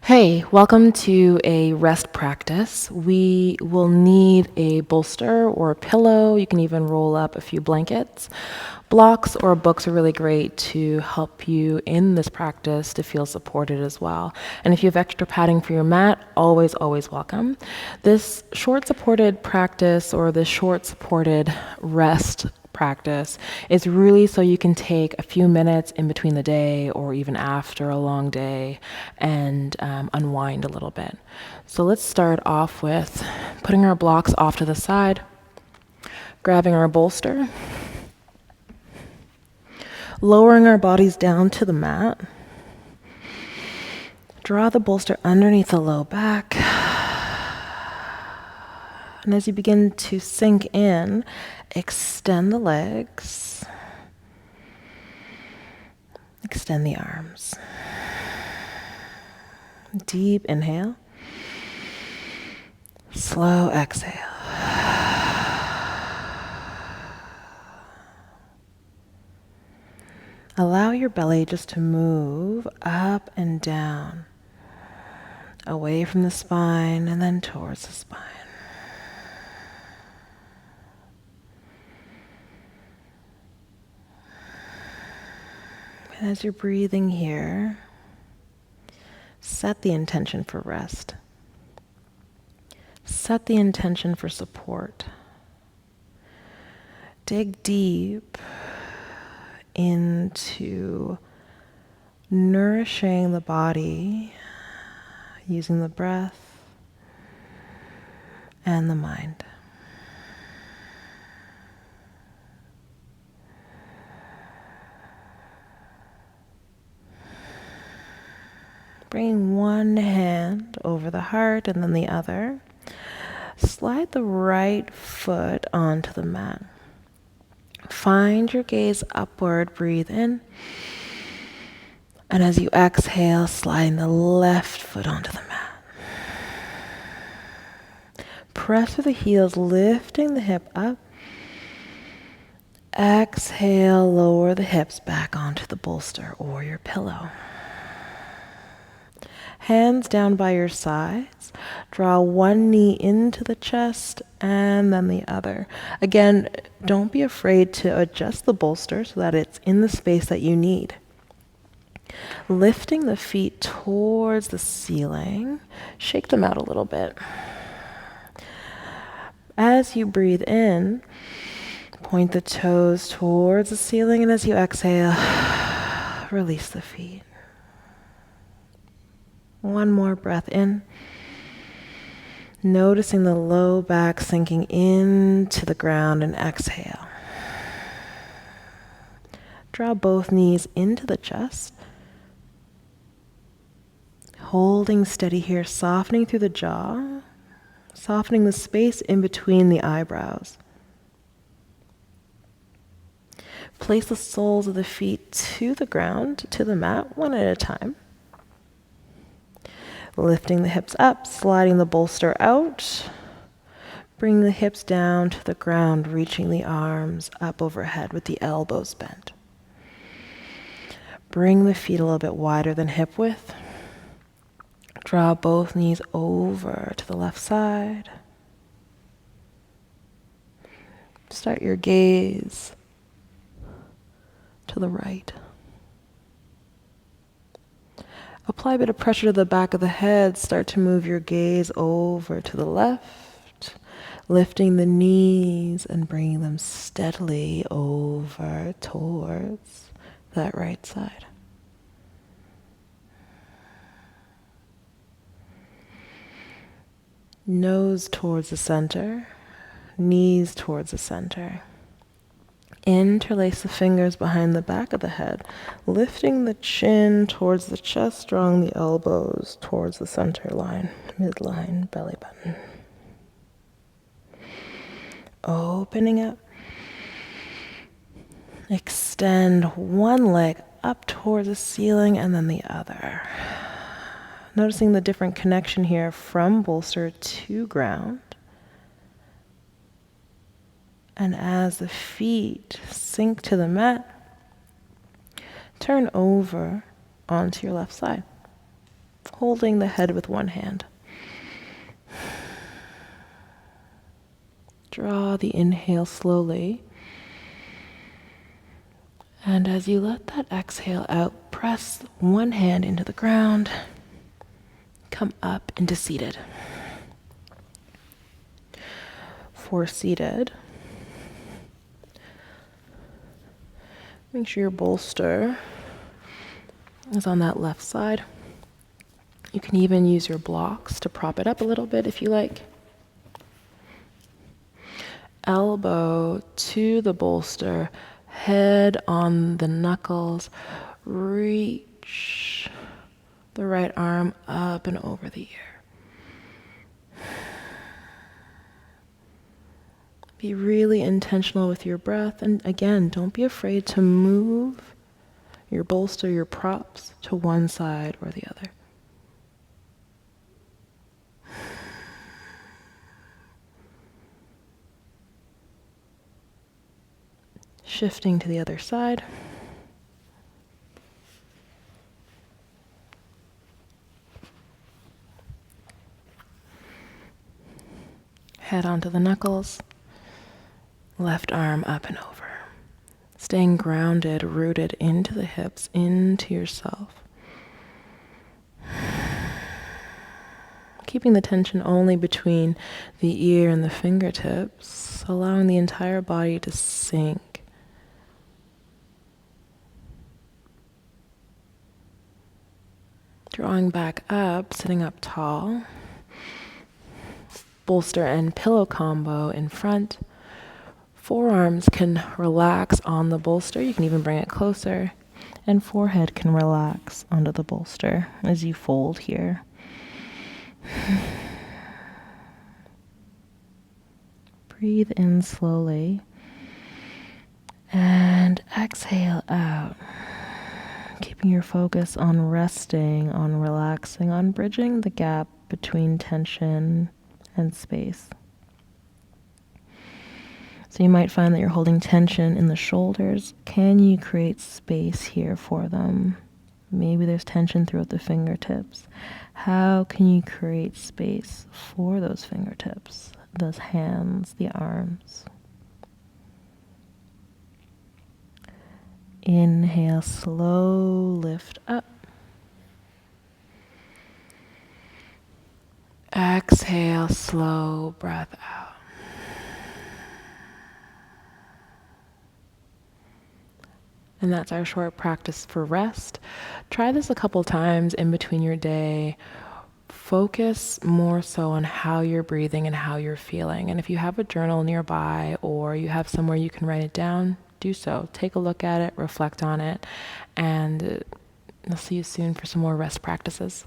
Hey, welcome to a rest practice. We will need a bolster or a pillow. You can even roll up a few blankets. Blocks or books are really great to help you in this practice to feel supported as well. And if you have extra padding for your mat, always, always welcome. This short supported practice or this short supported rest practice is really so you can take a few minutes in between the day or even after a long day and unwind a little bit. So let's start off with putting our blocks off to the side, grabbing our bolster, lowering our bodies down to the mat. Draw the bolster underneath the low back. And as you begin to sink in, extend the legs, extend the arms. Deep inhale, slow exhale. Allow your belly just to move up and down, away from the spine and then towards the spine. And as you're breathing here, set the intention for rest. Set the intention for support. Dig deep into nourishing the body using the breath and the mind. Bring one hand over the heart and then the other. Slide the right foot onto the mat. Find your gaze upward, breathe in. And as you exhale, slide the left foot onto the mat. Press through the heels, lifting the hip up. Exhale, lower the hips back onto the bolster or your pillow. Hands down by your sides. Draw one knee into the chest and then the other. Again, don't be afraid to adjust the bolster so that it's in the space that you need. Lifting the feet towards the ceiling. Shake them out a little bit. As you breathe in, point the toes towards the ceiling, and as you exhale, release the feet. One more breath in. Noticing the low back sinking into the ground, and exhale. Draw both knees into the chest. Holding steady here, softening through the jaw, softening the space in between the eyebrows. Place the soles of the feet to the ground, to the mat, one at a time. Lifting the hips up, sliding the bolster out. Bring the hips down to the ground, reaching the arms up overhead with the elbows bent. Bring the feet a little bit wider than hip width. Draw both knees over to the left side. Start your gaze to the right. Apply a bit of pressure to the back of the head. Start to move your gaze over to the left, lifting the knees and bringing them steadily over towards that right side. Nose towards the center, knees towards the center. Interlace the fingers behind the back of the head, lifting the chin towards the chest, drawing the elbows towards the center line, midline, belly button. Opening up. Extend one leg up towards the ceiling and then the other. Noticing the different connection here from bolster to ground. And as the feet sink to the mat, turn over onto your left side. holding the head with one hand. Draw the inhale slowly. And as you let that exhale out, press one hand into the ground. Come up into seated. For seated, make sure your bolster is on that left side. You can even use your blocks to prop it up a little bit if you like. Elbow to the bolster, head on the knuckles. Reach the right arm up and over the ear. Be really intentional with your breath. And again, don't be afraid to move your bolster, your props to one side or the other. Shifting to the other side. Head onto the knuckles. Left arm up and over. Staying grounded, rooted into the hips, into yourself. Keeping the tension only between the ear and the fingertips, allowing the entire body to sink. Drawing back up, sitting up tall. Bolster and pillow combo in front. Forearms can relax on the bolster. You can even bring it closer. And forehead can relax onto the bolster as you fold here. Breathe in slowly. And exhale out. Keeping your focus on resting, on relaxing, on bridging the gap between tension and space. So you might find that you're holding tension in the shoulders. Can you create space here for them? Maybe there's tension throughout the fingertips. How can you create space for those fingertips, those hands, the arms? Inhale, slow lift up. Exhale, slow breath out. And that's our short practice for rest. Try this a couple times in between your day. Focus more so on how you're breathing and how you're feeling. And if you have a journal nearby or you have somewhere you can write it down, do so. Take a look at it, reflect on it, and I'll see you soon for some more rest practices.